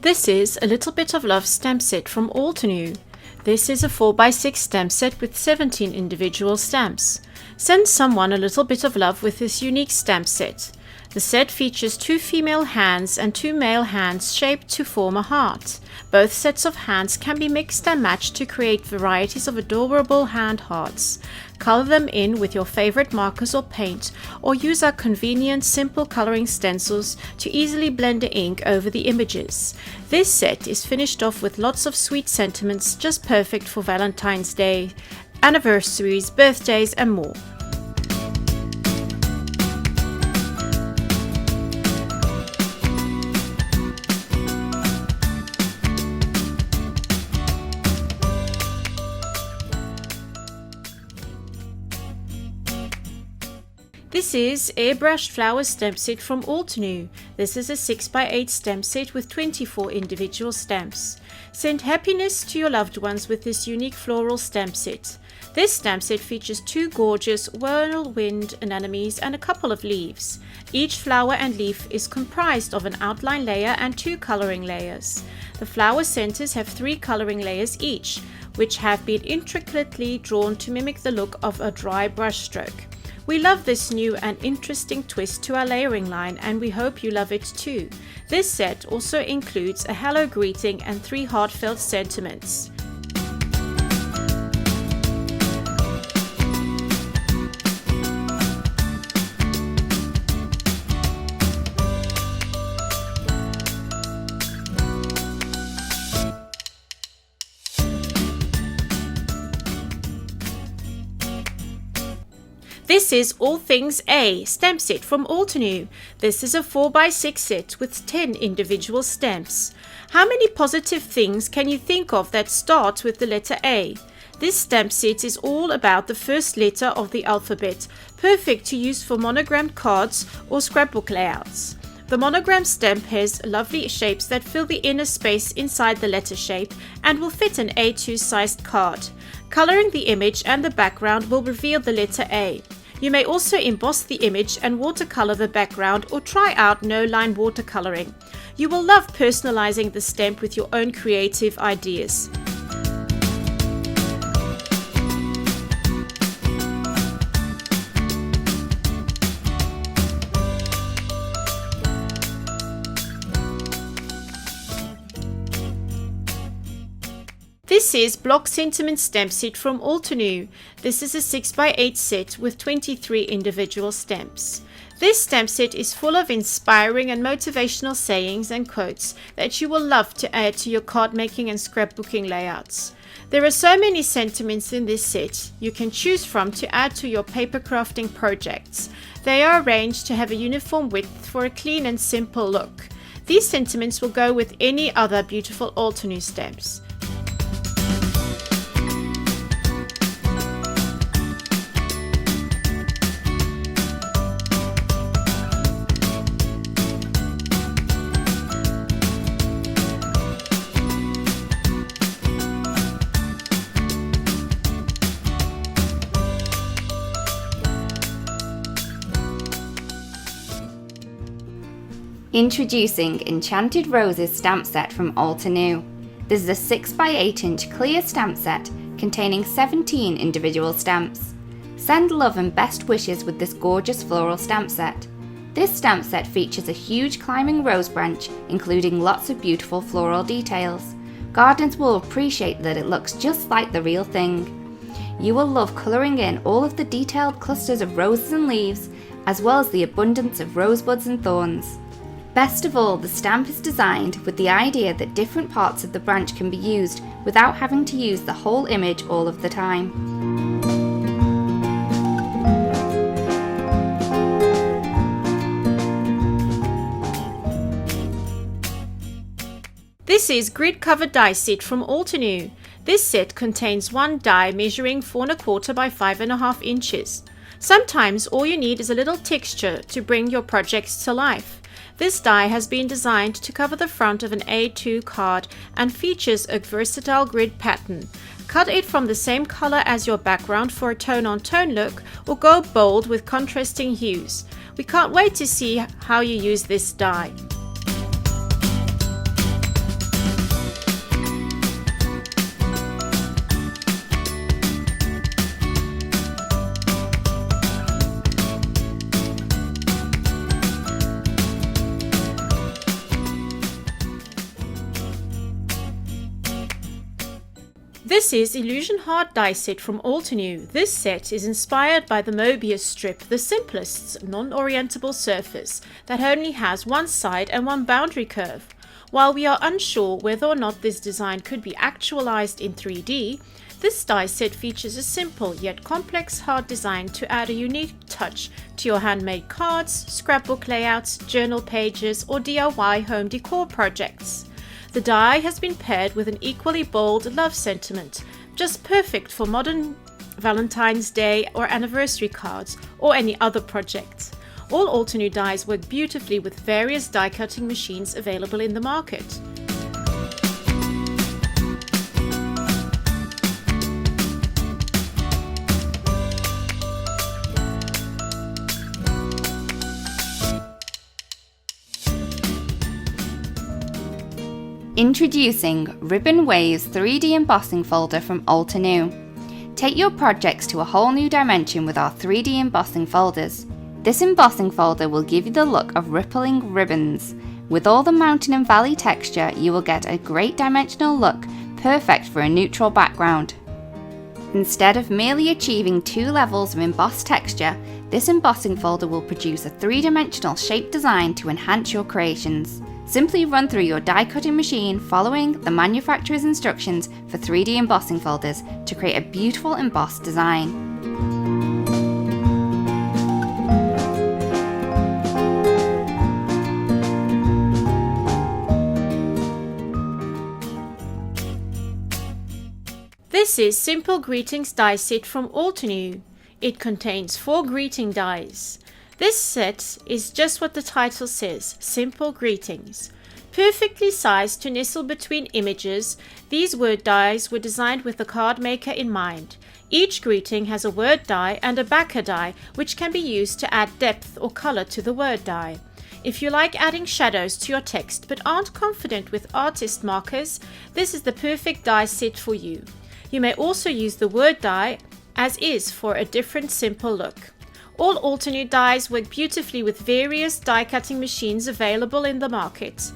This is a Little Bit of Love stamp set from All to New. This is a 4x6 stamp set with 17 individual stamps. Send someone a little bit of love with this unique stamp set. The set features 2 female hands and 2 male hands shaped to form a heart. Both sets of hands can be mixed and matched to create varieties of adorable hand hearts. Color them in with your favorite markers or paint, or use our convenient simple coloring stencils to easily blend the ink over the images. This set is finished off with lots of sweet sentiments, just perfect for Valentine's Day, anniversaries, birthdays and more. This is Airbrushed flower stamp set from All to New. This is a 6x8 stamp set with 24 individual stamps. Send happiness to your loved ones with this unique floral stamp set. This stamp set features 2 gorgeous whirlwind anemones and a couple of leaves. Each flower and leaf is comprised of an outline layer and 2 coloring layers. The flower centers have 3 coloring layers each, which have been intricately drawn to mimic the look of a dry brush stroke. We love this new and interesting twist to our layering line, and we hope you love it too. This set also includes a hello greeting and 3 heartfelt sentiments. This is All Things A stamp set from All to New. This is a 4x6 set with 10 individual stamps. How many positive things can you think of that start with the letter A? This stamp set is all about the first letter of the alphabet, perfect to use for monogrammed cards or scrapbook layouts. The monogram stamp has lovely shapes that fill the inner space inside the letter shape and will fit an A2 sized card. Coloring the image and the background will reveal the letter A. You may also emboss the image and watercolor the background or try out no-line watercoloring. You will love personalizing the stamp with your own creative ideas. This is Block Sentiment stamp set from All to New. This is a 6x8 set with 23 individual stamps. This stamp set is full of inspiring and motivational sayings and quotes that you will love to add to your card making and scrapbooking layouts. There are so many sentiments in this set you can choose from to add to your paper crafting projects. They are arranged to have a uniform width for a clean and simple look. These sentiments will go with any other beautiful All to New stamps. Introducing Enchanted Roses stamp set from All to New. This is a 6x8 inch clear stamp set containing 17 individual stamps. Send love and best wishes with this gorgeous floral stamp set. This stamp set features a huge climbing rose branch, including lots of beautiful floral details. Gardeners will appreciate that it looks just like the real thing. You will love colouring in all of the detailed clusters of roses and leaves, as well as the abundance of rosebuds and thorns. Best of all, the stamp is designed with the idea that different parts of the branch can be used without having to use the whole image all of the time. This is Grid Covered Die set from All to New. This set contains 1 die measuring 4 1/4 by 5.5 inches. Sometimes all you need is a little texture to bring your projects to life. This die has been designed to cover the front of an A2 card and features a versatile grid pattern. Cut it from the same color as your background for a tone-on-tone look, or go bold with contrasting hues. We can't wait to see how you use this die. This is Illusion Hard die set from Altenew. This set is inspired by the Mobius strip, the simplest non-orientable surface that only has one side and one boundary curve. While we are unsure whether or not this design could be actualized in 3D, this die set features a simple yet complex hard design to add a unique touch to your handmade cards, scrapbook layouts, journal pages, or DIY home decor projects. The die has been paired with an equally bold love sentiment, just perfect for modern Valentine's Day or anniversary cards or any other project. All Altenew dies work beautifully with various die cutting machines available in the market. Introducing Ribbon Waves 3D Embossing Folder from Altenew. Take your projects to a whole new dimension with our 3D embossing folders. This embossing folder will give you the look of rippling ribbons. With all the mountain and valley texture, you will get a great dimensional look, perfect for a neutral background. Instead of merely achieving 2 levels of embossed texture, this embossing folder will produce a 3-dimensional shape design to enhance your creations. Simply run through your die cutting machine following the manufacturer's instructions for 3D embossing folders to create a beautiful embossed design. This is Simple Greetings die set from Altenew. It contains 4 greeting dies. This set is just what the title says, Simple Greetings. Perfectly sized to nestle between images, these word dies were designed with the card maker in mind. Each greeting has a word die and a backer die, which can be used to add depth or color to the word die. If you like adding shadows to your text but aren't confident with artist markers, this is the perfect die set for you. You may also use the word die as is for a different simple look. All Altenew dies work beautifully with various die cutting machines available in the market.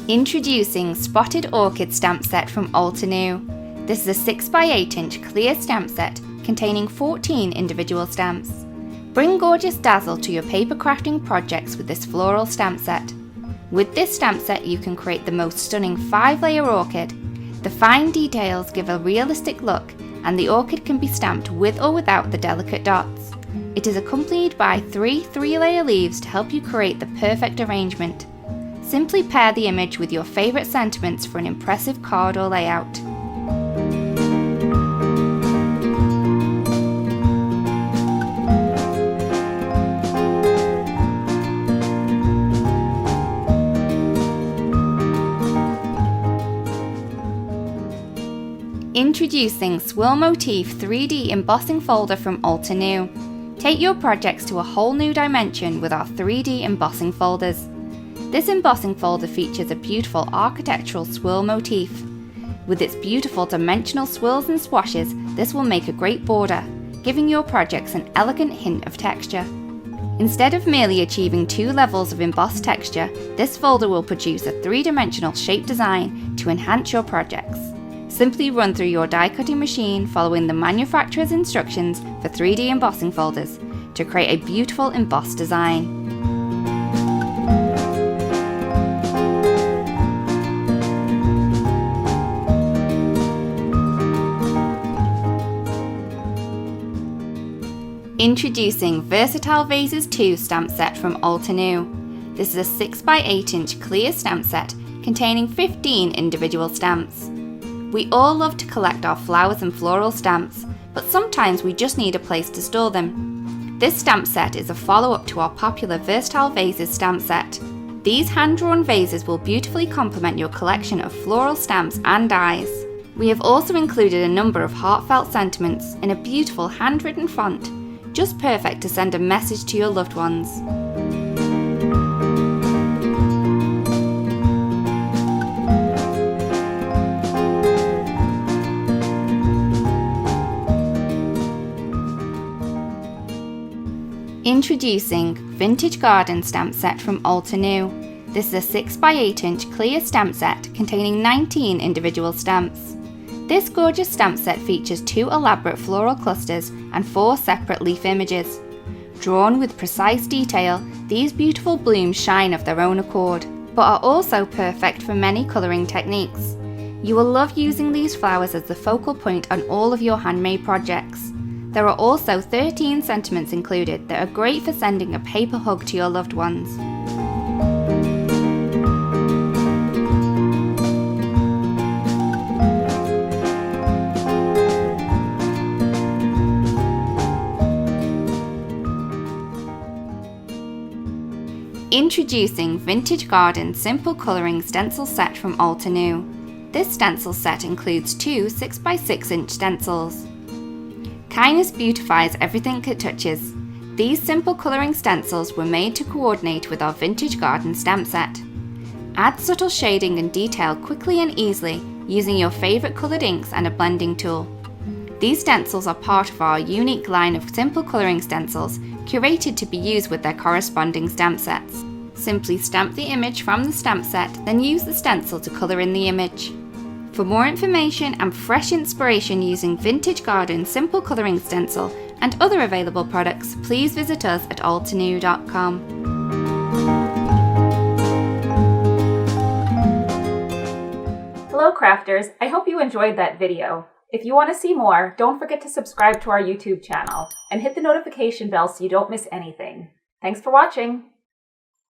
Introducing Spotted Orchid stamp set from Altenew. This is a 6x8 clear stamp set containing 14 individual stamps. Bring gorgeous dazzle to your paper crafting projects with this floral stamp set. With this stamp set you can create the most stunning 5-layer orchid. The fine details give a realistic look and the orchid can be stamped with or without the delicate dots. It is accompanied by 3 3-layer leaves to help you create the perfect arrangement. Simply pair the image with your favourite sentiments for an impressive card or layout. Introducing Swirl Motif 3D Embossing Folder from Altenew. Take your projects to a whole new dimension with our 3D embossing folders. This embossing folder features a beautiful architectural swirl motif. With its beautiful dimensional swirls and swashes, this will make a great border, giving your projects an elegant hint of texture. Instead of merely achieving 2 levels of embossed texture, this folder will produce a 3-dimensional shape design to enhance your projects. Simply run through your die cutting machine following the manufacturer's instructions for 3D embossing folders to create a beautiful embossed design. Introducing Versatile Vases 2 stamp set from Altenew. This is a 6x8 clear stamp set containing 15 individual stamps. We all love to collect our flowers and floral stamps, but sometimes we just need a place to store them. This stamp set is a follow-up to our popular Versatile Vases stamp set. These hand-drawn vases will beautifully complement your collection of floral stamps and dies. We have also included a number of heartfelt sentiments in a beautiful handwritten font, just perfect to send a message to your loved ones. Introducing Vintage Garden stamp set from Altenew. This is a 6 by 8 inch clear stamp set containing 19 individual stamps. This gorgeous stamp set features 2 elaborate floral clusters and 4 separate leaf images. Drawn with precise detail, these beautiful blooms shine of their own accord, but are also perfect for many colouring techniques. You will love using these flowers as the focal point on all of your handmade projects. There are also 13 sentiments included that are great for sending a paper hug to your loved ones. Introducing Vintage Garden Simple Colouring Stencil Set from Altenew. This stencil set includes 2 6 by 6 inch stencils. Kindness beautifies everything it touches. These simple colouring stencils were made to coordinate with our Vintage Garden stamp set. Add subtle shading and detail quickly and easily using your favourite coloured inks and a blending tool. These stencils are part of our unique line of simple colouring stencils curated to be used with their corresponding stamp sets. Simply stamp the image from the stamp set, then use the stencil to colour in the image. For more information and fresh inspiration using Vintage Garden Simple Colouring Stencil and other available products, please visit us at altenew.com. Hello crafters, I hope you enjoyed that video. If you want to see more, don't forget to subscribe to our YouTube channel and hit the notification bell so you don't miss anything. Thanks for watching!